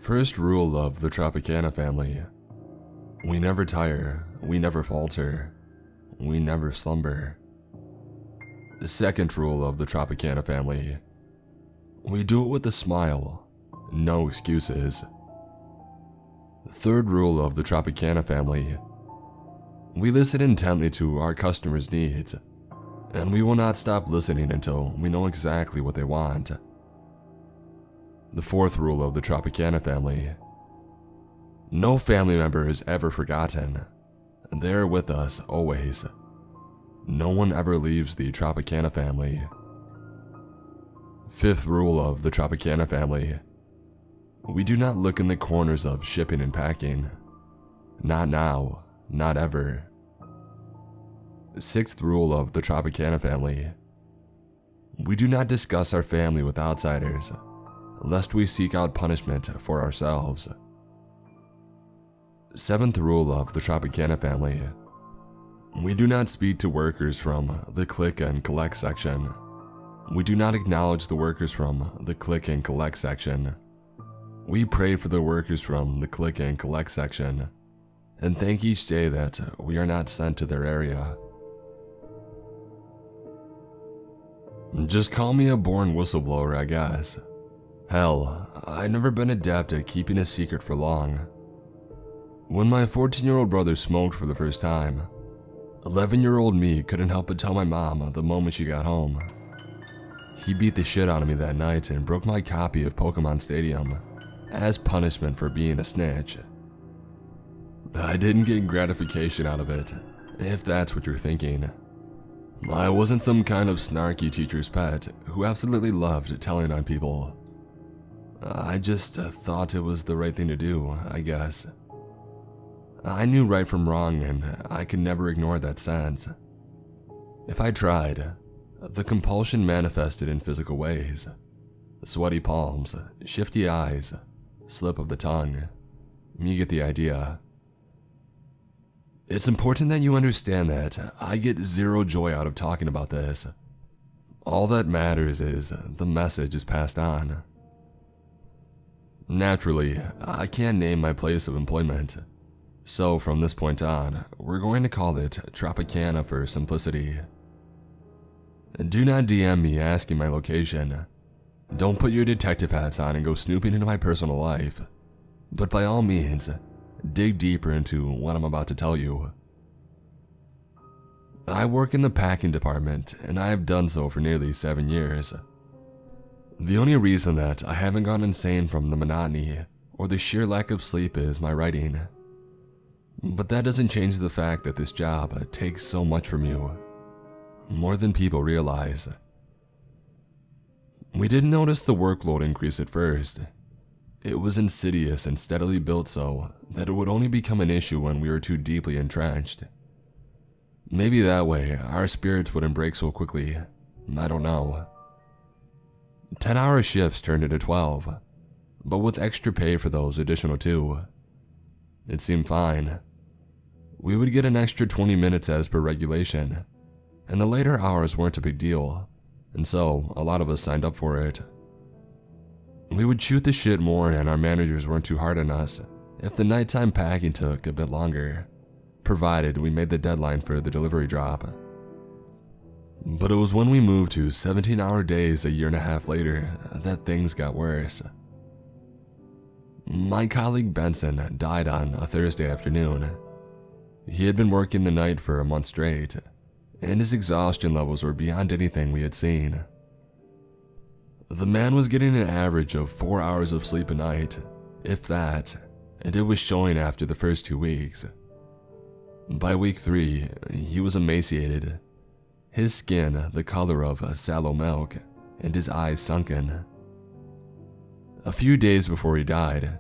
First rule of the Tropicana family. We never tire, we never falter, we never slumber. The second rule of the Tropicana family. We do it with a smile, no excuses. The third rule of the Tropicana family. We listen intently to our customers' needs, and we will not stop listening until we know exactly what they want. The fourth rule of the Tropicana family. No family member is ever forgotten. They are with us always. No one ever leaves the Tropicana family. Fifth rule of the Tropicana family. We do not look in the corners of shipping and packing. Not now, not ever. Sixth rule of the Tropicana family. We do not discuss our family with outsiders, lest we seek out punishment for ourselves. Seventh rule of the Tropicana family. We do not speak to workers from the click and collect section. We do not acknowledge the workers from the click and collect section. We pray for the workers from the click and collect section, and thank each day that we are not sent to their area. Just call me a born whistleblower, I guess. Hell, I've never been adept at keeping a secret for long. When my 14-year-old brother smoked for the first time, 11-year-old me couldn't help but tell my mom the moment she got home. He beat the shit out of me that night and broke my copy of Pokemon Stadium as punishment for being a snitch. I didn't get gratification out of it, if that's what you're thinking. I wasn't some kind of snarky teacher's pet who absolutely loved telling on people. I just thought it was the right thing to do, I guess. I knew right from wrong, and I could never ignore that sense. If I tried, the compulsion manifested in physical ways. Sweaty palms, shifty eyes, slip of the tongue. You get the idea. It's important that you understand that I get zero joy out of talking about this. All that matters is the message is passed on. Naturally, I can't name my place of employment. So from this point on, we're going to call it Tropicana for simplicity. Do not DM me asking my location. Don't put your detective hats on and go snooping into my personal life. But by all means, dig deeper into what I'm about to tell you. I work in the packing department, and I have done so for nearly 7 years. The only reason that I haven't gone insane from the monotony or the sheer lack of sleep is my writing. But that doesn't change the fact that this job takes so much from you, more than people realize. We didn't notice the workload increase at first. It was insidious and steadily built so that it would only become an issue when we were too deeply entrenched. Maybe that way our spirits wouldn't break so quickly, I don't know. 10-hour shifts turned into 12, but with extra pay for those additional 2. It seemed fine. We would get an extra 20 minutes as per regulation, and the later hours weren't a big deal, and so a lot of us signed up for it. We would shoot the shit more, and our managers weren't too hard on us if the nighttime packing took a bit longer, provided we made the deadline for the delivery drop. But it was when we moved to 17-hour days a year and a half later that things got worse. My colleague Benson died on a Thursday afternoon. He had been working the night for a month straight, and his exhaustion levels were beyond anything we had seen. The man was getting an average of 4 hours of sleep a night, if that, and it was showing after the first 2 weeks. By week 3, he was emaciated, his skin the color of sallow milk, and his eyes sunken. A few days before he died,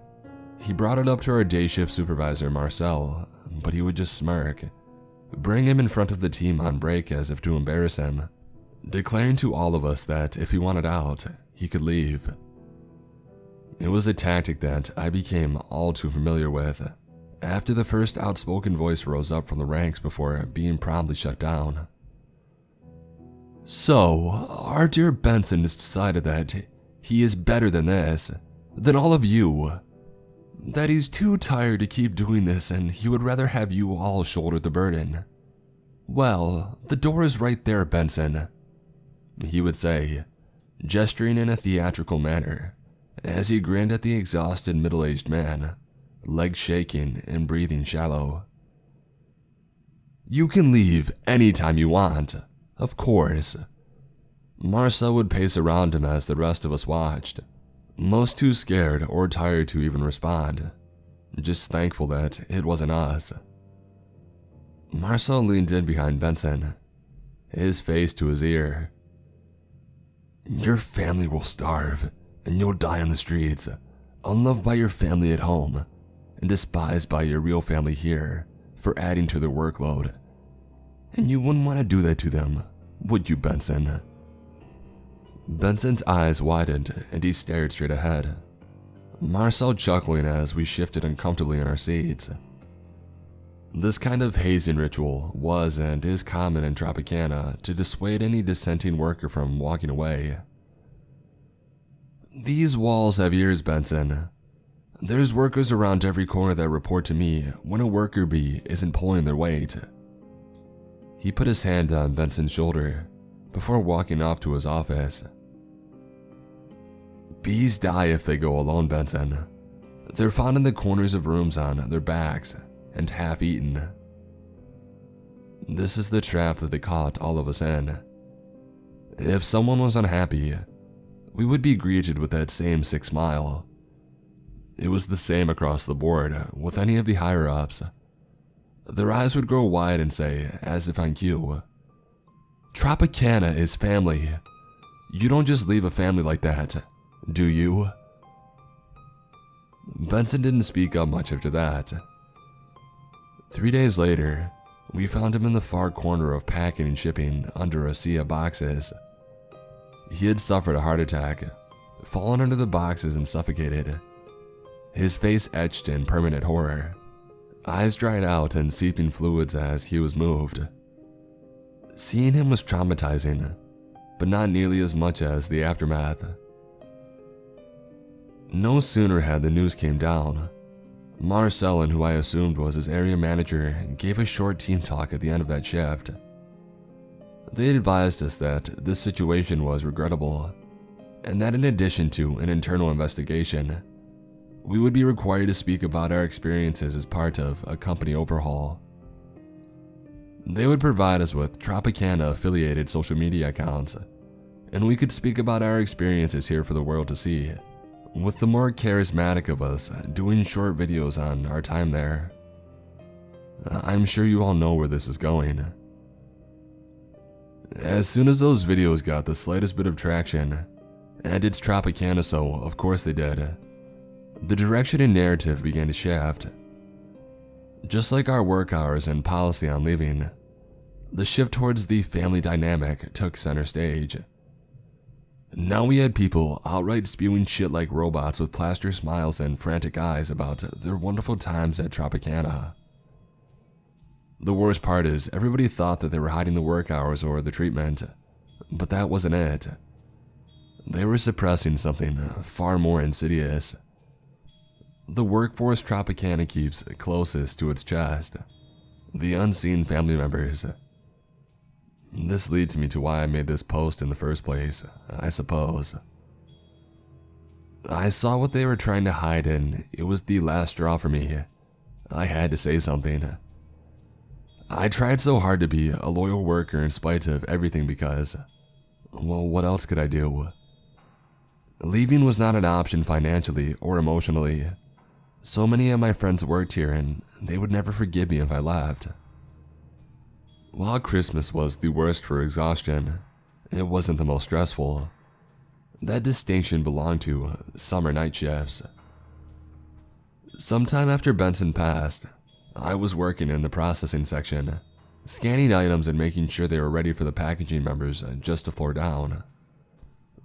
he brought it up to our day shift supervisor Marcel, but he would just smirk, bring him in front of the team on break as if to embarrass him, declaring to all of us that if he wanted out, he could leave. It was a tactic that I became all too familiar with after the first outspoken voice rose up from the ranks before being promptly shut down. So, our dear Benson has decided that he is better than this, than all of you, that he's too tired to keep doing this and he would rather have you all shoulder the burden. "Well, the door is right there, Benson," he would say, gesturing in a theatrical manner as he grinned at the exhausted middle-aged man, legs shaking and breathing shallow. "You can leave anytime you want, of course." Marcel would pace around him as the rest of us watched, most too scared or tired to even respond, just thankful that it wasn't us. Marcel leaned in behind Benson, his face to his ear. "Your family will starve, and you'll die on the streets, unloved by your family at home, and despised by your real family here for adding to their workload. And you wouldn't want to do that to them, would you, Benson?" Benson's eyes widened and he stared straight ahead, Marcel chuckling as we shifted uncomfortably in our seats. This kind of hazing ritual was and is common in Tropicana to dissuade any dissenting worker from walking away. "These walls have ears, Benson. There's workers around every corner that report to me when a worker bee isn't pulling their weight." He put his hand on Benson's shoulder before walking off to his office. "Bees die if they go alone, Benson. They're found in the corners of rooms on their backs and half eaten. This is the trap that they caught all of us in. If someone was unhappy, we would be greeted with that same sick smile. It was the same across the board with any of the higher-ups. Their eyes would grow wide and say, as if on cue, "Tropicana is family. You don't just leave a family like that, do you?" Benson didn't speak up much after that. 3 days later, we found him in the far corner of packing and shipping under a sea of boxes. He had suffered a heart attack, fallen under the boxes and suffocated, his face etched in permanent horror, eyes dried out and seeping fluids as he was moved. Seeing him was traumatizing, but not nearly as much as the aftermath. No sooner had the news came down, Marcellin, who I assumed was his area manager, gave a short team talk at the end of that shift. They advised us that this situation was regrettable, and that in addition to an internal investigation, we would be required to speak about our experiences as part of a company overhaul. They would provide us with Tropicana-affiliated social media accounts, and we could speak about our experiences here for the world to see, with the more charismatic of us doing short videos on our time there. I'm sure you all know where this is going. As soon as those videos got the slightest bit of traction, and it's Tropicana, so of course they did, the direction and narrative began to shift. Just like our work hours and policy on leaving, the shift towards the family dynamic took center stage. Now we had people outright spewing shit like robots with plaster smiles and frantic eyes about their wonderful times at Tropicana. The worst part is everybody thought that they were hiding the work hours or the treatment, but that wasn't it. They were suppressing something far more insidious. The workforce Tropicana keeps closest to its chest, the unseen family members. This leads me to why I made this post in the first place, I suppose. I saw what they were trying to hide and it was the last straw for me. I had to say something. I tried so hard to be a loyal worker in spite of everything because, well, what else could I do? Leaving was not an option financially or emotionally. So many of my friends worked here and they would never forgive me if I left. While Christmas was the worst for exhaustion, it wasn't the most stressful. That distinction belonged to summer night shifts. Sometime after Benson passed, I was working in the processing section, scanning items and making sure they were ready for the packaging members just a floor down.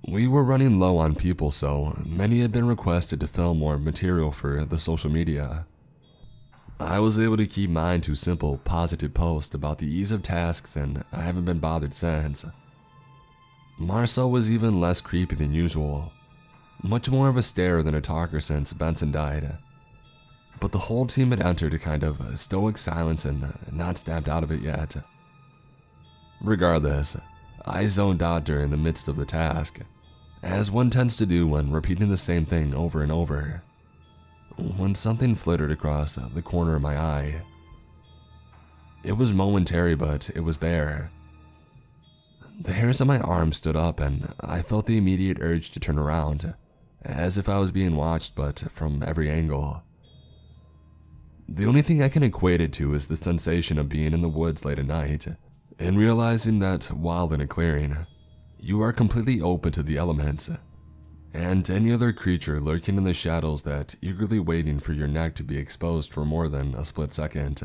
We were running low on people, so many had been requested to film more material for the social media. I was able to keep mine to simple, positive posts about the ease of tasks, and I haven't been bothered since. Marcel was even less creepy than usual, much more of a starer than a talker since Benson died. but the whole team had entered a kind of stoic silence and not snapped out of it yet. Regardless, I zoned out during the midst of the task, as one tends to do when repeating the same thing over and over, when something flittered across the corner of my eye. It was momentary, but it was there. The hairs on my arm stood up, and I felt the immediate urge to turn around, as if I was being watched, but from every angle. The only thing I can equate it to is the sensation of being in the woods late at night, and realizing that while in a clearing, you are completely open to the elements, and any other creature lurking in the shadows that eagerly waiting for your neck to be exposed for more than a split second.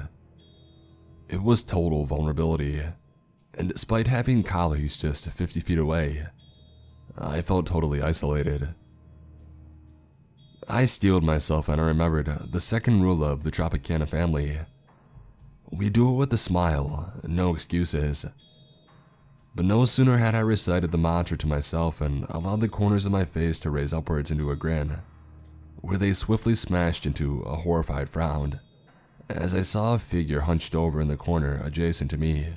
It was total vulnerability, and despite having collies just 50 feet away, I felt totally isolated. I steeled myself and I remembered the second rule of the Tropicana family. We do it with a smile, no excuses. But no sooner had I recited the mantra to myself and allowed the corners of my face to raise upwards into a grin, where they swiftly smashed into a horrified frown, as I saw a figure hunched over in the corner adjacent to me,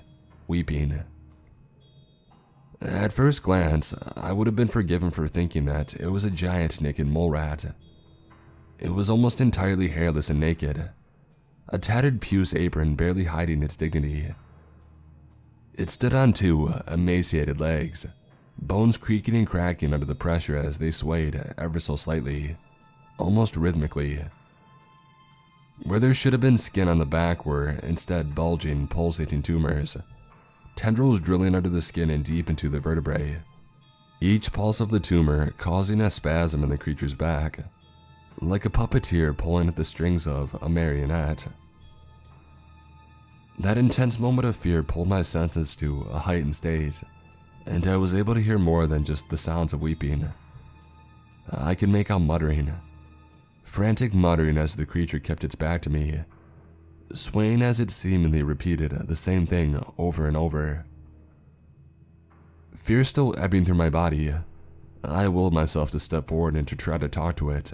weeping. At first glance, I would have been forgiven for thinking that it was a giant naked mole rat. It was almost entirely hairless and naked, a tattered puce apron barely hiding its dignity. It stood on two emaciated legs, bones creaking and cracking under the pressure as they swayed ever so slightly, almost rhythmically. Where there should have been skin on the back were instead bulging, pulsating tumors, tendrils drilling under the skin and deep into the vertebrae, each pulse of the tumor causing a spasm in the creature's back, like a puppeteer pulling at the strings of a marionette. That intense moment of fear pulled my senses to a heightened state, and I was able to hear more than just the sounds of weeping. I could make out muttering, frantic muttering as the creature kept its back to me, swaying as it seemingly repeated the same thing over and over. Fear still ebbing through my body, I willed myself to step forward and to try to talk to it.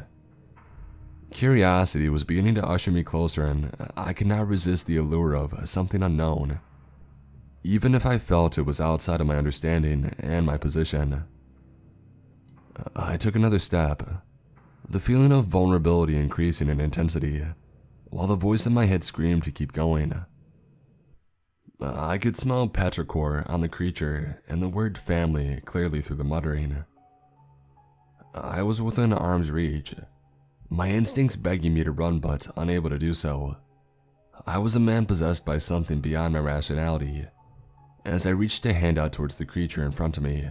Curiosity was beginning to usher me closer, and I could not resist the allure of something unknown, even if I felt it was outside of my understanding and my position. I took another step, the feeling of vulnerability increasing in intensity, while the voice in my head screamed to keep going. I could smell petrichor on the creature and the word family clearly through the muttering. I was within arm's reach, my instincts begging me to run but unable to do so. I was a man possessed by something beyond my rationality, as I reached a hand out towards the creature in front of me.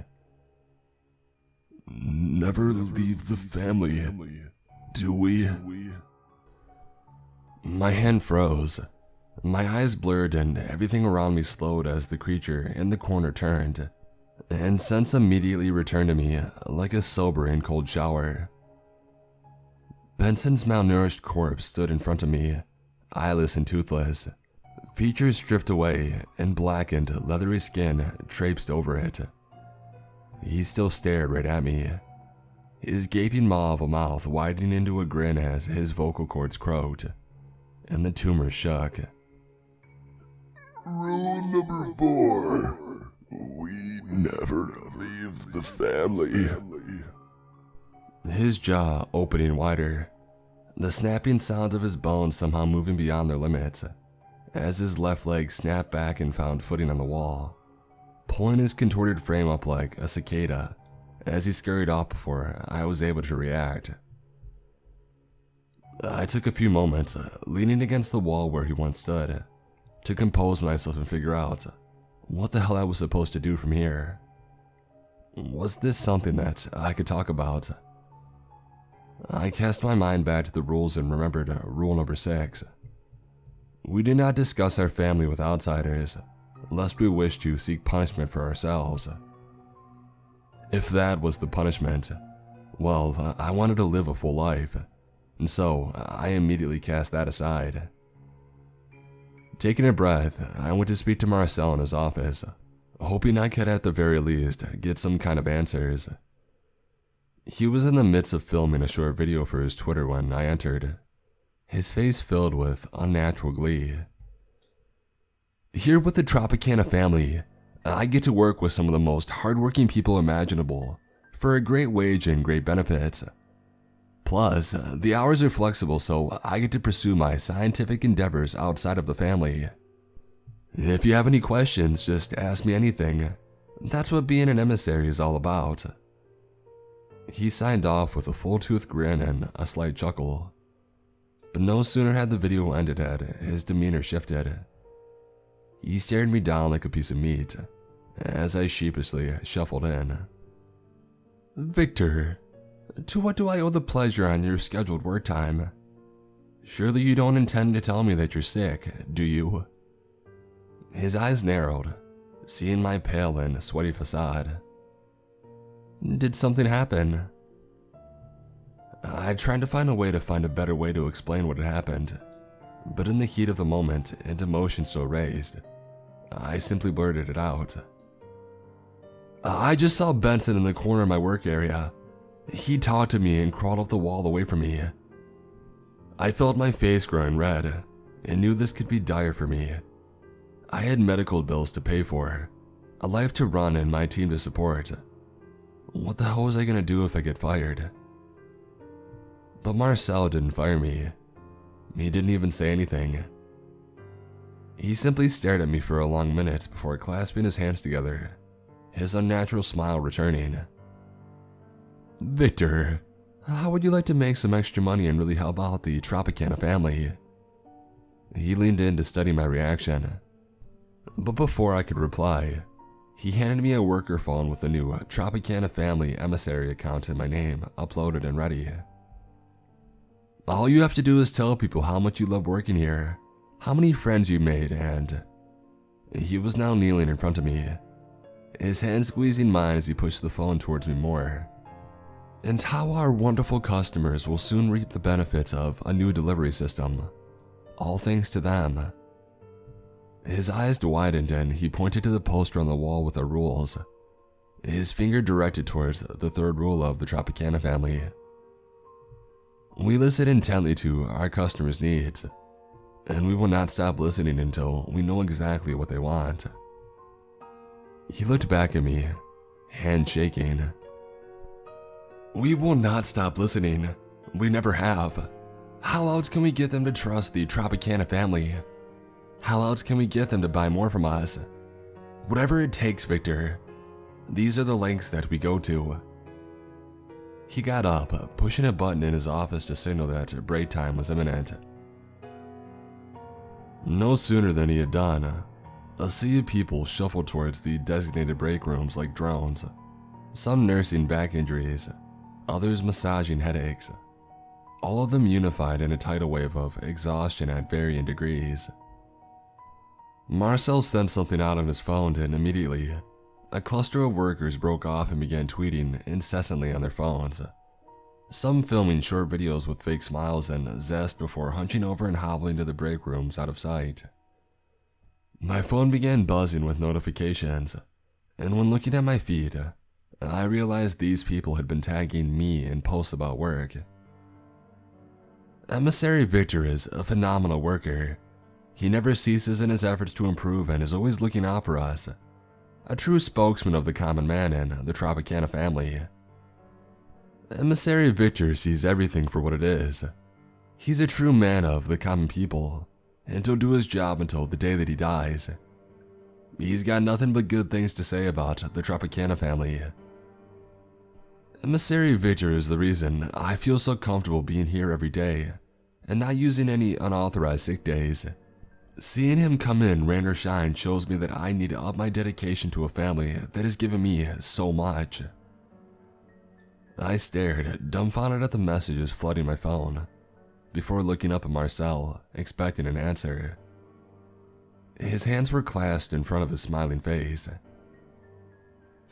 "Never leave the family, do we?" My hand froze, my eyes blurred, and everything around me slowed as the creature in the corner turned, and sense immediately returned to me like a sobering cold shower. Benson's malnourished corpse stood in front of me, eyeless and toothless, features stripped away and blackened leathery skin traipsed over it. He still stared right at me, his gaping maw of a mouth widening into a grin as his vocal cords croaked, and the tumor shook. "Rule number 4, we never leave the family." His jaw opening wider, the snapping sounds of his bones somehow moving beyond their limits, as his left leg snapped back and found footing on the wall, pulling his contorted frame up like a cicada as he scurried off before I was able to react. I took a few moments, leaning against the wall where he once stood, to compose myself and figure out what the hell I was supposed to do from here. Was this something that I could talk about? I cast my mind back to the rules and remembered rule number 6. We did not discuss our family with outsiders, lest we wish to seek punishment for ourselves. If that was the punishment, well, I wanted to live a full life, and so I immediately cast that aside. Taking a breath, I went to speak to Marcel in his office, hoping I could at the very least get some kind of answers. He was in the midst of filming a short video for his Twitter when I entered. his face filled with unnatural glee. Here with the Tropicana family, I get to work with some of the most hardworking people imaginable for a great wage and great benefits. Plus, the hours are flexible, so I get to pursue my scientific endeavors outside of the family. If you have any questions, just ask me anything. That's what being an emissary is all about. He signed off with a full-toothed grin and a slight chuckle. But no sooner had the video ended had his demeanor shifted. He stared me down like a piece of meat as I sheepishly shuffled in. Victor, to what do I owe the pleasure on your scheduled work time? Surely you don't intend to tell me that you're sick, do you? His eyes narrowed, seeing my pale and sweaty facade. Did something happen? I tried to find a better way to explain what had happened, but in the heat of the moment and emotion still raised, I simply blurted it out. I just saw Benson in the corner of my work area. He talked to me and crawled up the wall away from me. I felt my face growing red and knew this could be dire for me. I had medical bills to pay for, a life to run, and my team to support. What the hell was I gonna do if I get fired? But Marcel didn't fire me. He didn't even say anything. He simply stared at me for a long minute before clasping his hands together, his unnatural smile returning. Victor, how would you like to make some extra money and really help out the Tropicana family? He leaned in to study my reaction. But before I could reply, he handed me a worker phone with a new Tropicana family emissary account in my name uploaded and ready. All you have to do is tell people how much you love working here, how many friends you made, and... He was now kneeling in front of me, his hand squeezing mine as he pushed the phone towards me more. And how our wonderful customers will soon reap the benefits of a new delivery system, all thanks to them. His eyes widened and he pointed to the poster on the wall with our rules, his finger directed towards the third rule of the Tropicana family. We listen intently to our customers' needs, and we will not stop listening until we know exactly what they want. He looked back at me, hand shaking. We will not stop listening. We never have. How else can we get them to trust the Tropicana family? How else can we get them to buy more from us? Whatever it takes, Victor. These are the lengths that we go to. He got up, pushing a button in his office to signal that break time was imminent. No sooner than he had done, a sea of people shuffled towards the designated break rooms like drones, some nursing back injuries, others massaging headaches, all of them unified in a tidal wave of exhaustion at varying degrees. Marcel sent something out on his phone, and immediately, a cluster of workers broke off and began tweeting incessantly on their phones, some filming short videos with fake smiles and zest before hunching over and hobbling to the break rooms out of sight. My phone began buzzing with notifications, and when looking at my feed, I realized these people had been tagging me in posts about work. Emissary Victor is a phenomenal worker. He never ceases in his efforts to improve and is always looking out for us. A true spokesman of the common man and the Tropicana family. Emissary Victor sees everything for what it is. He's a true man of the common people, and he'll do his job until the day that he dies. He's got nothing but good things to say about the Tropicana family. Emissary Victor is the reason I feel so comfortable being here every day, and not using any unauthorized sick days. Seeing him come in, rain or shine, shows me that I need to up my dedication to a family that has given me so much. I stared, dumbfounded at the messages flooding my phone, before looking up at Marcel, expecting an answer. His hands were clasped in front of his smiling face.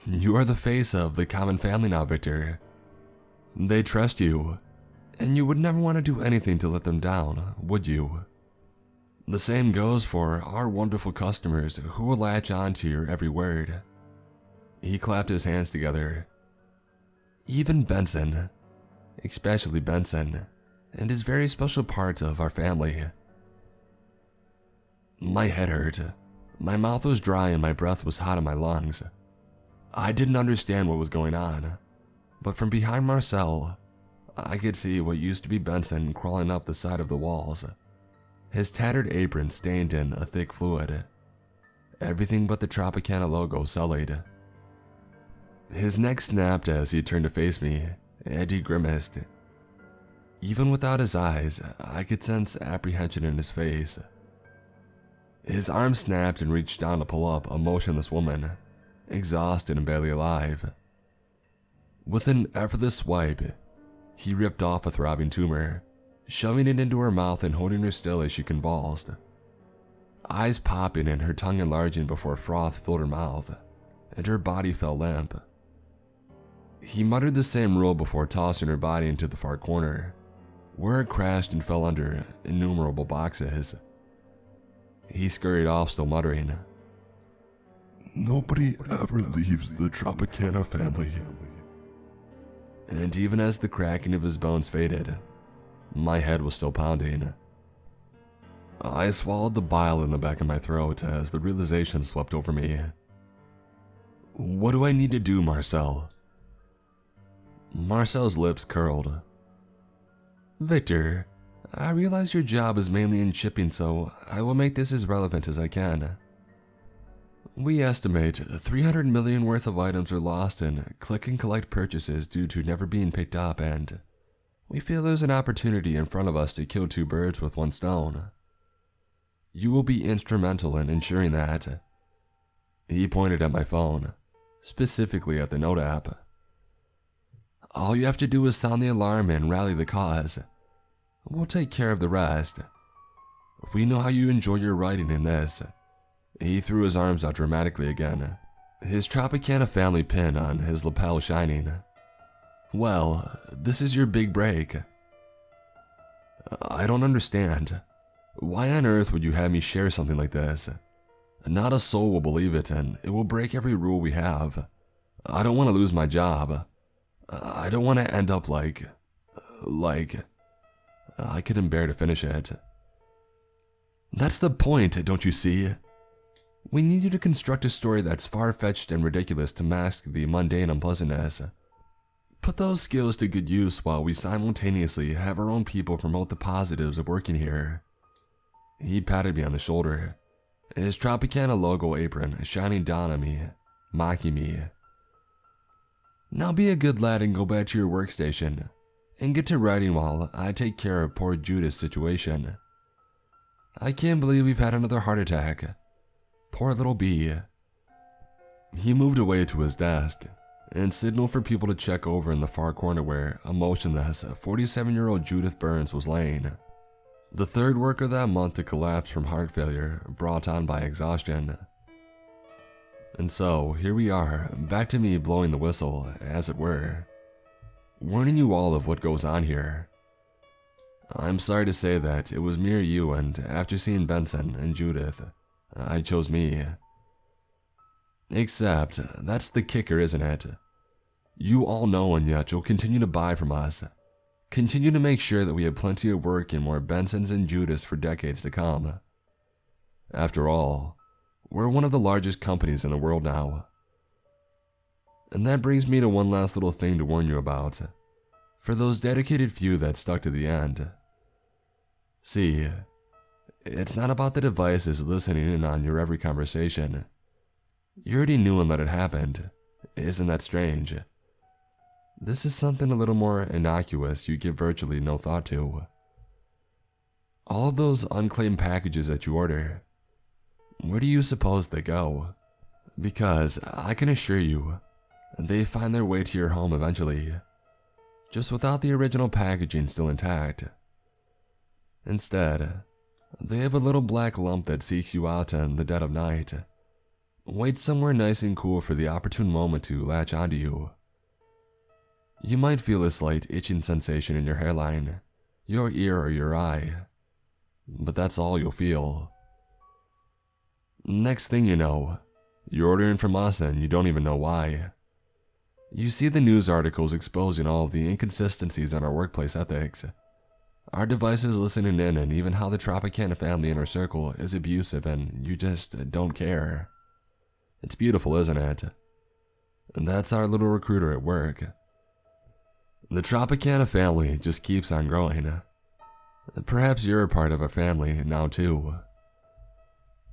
You are the face of the common family now, Victor. They trust you, and you would never want to do anything to let them down, would you? The same goes for our wonderful customers who will latch on to your every word. He clapped his hands together. Even Benson, especially Benson, and is very special part of our family. My head hurt, my mouth was dry, and my breath was hot in my lungs. I didn't understand what was going on, but from behind Marcel, I could see what used to be Benson crawling up the side of the walls, his tattered apron stained in a thick fluid, everything but the Tropicana logo sullied. His neck snapped as he turned to face me, and he grimaced. Even without his eyes, I could sense apprehension in his face. His arm snapped and reached down to pull up a motionless woman, exhausted and barely alive. With an effortless swipe, he ripped off a throbbing tumor, shoving it into her mouth and holding her still as she convulsed, eyes popping and her tongue enlarging before froth filled her mouth, and her body fell limp. He muttered the same rule before tossing her body into the far corner, where it crashed and fell under innumerable boxes. He scurried off, still muttering. Nobody ever leaves the Tropicana family. And even as the cracking of his bones faded, my head was still pounding. I swallowed the bile in the back of my throat as the realization swept over me. What do I need to do, Marcel? Marcel's lips curled. Victor, I realize your job is mainly in shipping, so I will make this as relevant as I can. We estimate 300 million worth of items are lost in click and collect purchases due to never being picked up, and we feel there's an opportunity in front of us to kill two birds with one stone. You will be instrumental in ensuring that. He pointed at my phone, specifically at the note app. All you have to do is sound the alarm and rally the cause. We'll take care of the rest. We know how you enjoy your writing in this. He threw his arms out dramatically again, his Tropicana family pin on his lapel shining. Well, this is your big break. I don't understand. Why on earth would you have me share something like this? Not a soul will believe it, and it will break every rule we have. I don't want to lose my job. I don't want to end up like... I couldn't bear to finish it. That's the point, don't you see? We need you to construct a story that's far-fetched and ridiculous to mask the mundane unpleasantness. Put those skills to good use while we simultaneously have our own people promote the positives of working here. He patted me on the shoulder, his Tropicana logo apron shining down on me, mocking me. Now be a good lad and go back to your workstation, and get to writing while I take care of poor Judith's situation. I can't believe we've had another heart attack. Poor little bee. He moved away to his desk and signaled for people to check over in the far corner where a motionless 47-year-old Judith Burns was laying. The third worker that month to collapse from heart failure brought on by exhaustion. And so, here we are, back to me blowing the whistle, as it were, warning you all of what goes on here. I'm sorry to say that it was me or you, and after seeing Benson and Judith, I chose me. Except, that's the kicker, isn't it? You all know, and yet you'll continue to buy from us. Continue to make sure that we have plenty of work and more Bensons and Judiths for decades to come. After all, we're one of the largest companies in the world now. And that brings me to one last little thing to warn you about, for those dedicated few that stuck to the end. See, it's not about the devices listening in on your every conversation. You already knew and let it happen. Isn't that strange? This is something a little more innocuous you give virtually no thought to. All of those unclaimed packages that you order, where do you suppose they go? Because I can assure you, they find their way to your home eventually, just without the original packaging still intact. Instead, they have a little black lump that seeks you out in the dead of night, waits somewhere nice and cool for the opportune moment to latch onto you. You might feel a slight itching sensation in your hairline, your ear, or your eye, but that's all you'll feel. Next thing you know, you're ordering from us and you don't even know why. You see the news articles exposing all of the inconsistencies in our workplace ethics, Our devices listening in, and even how the Tropicana family inner circle is abusive and you just don't care. It's beautiful, isn't it? And that's our little recruiter at work. The Tropicana family just keeps on growing. Perhaps you're a part of a family now too.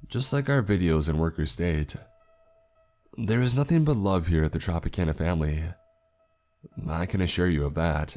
Just like our videos and workers state, there is nothing but love here at the Tropicana family. I can assure you of that.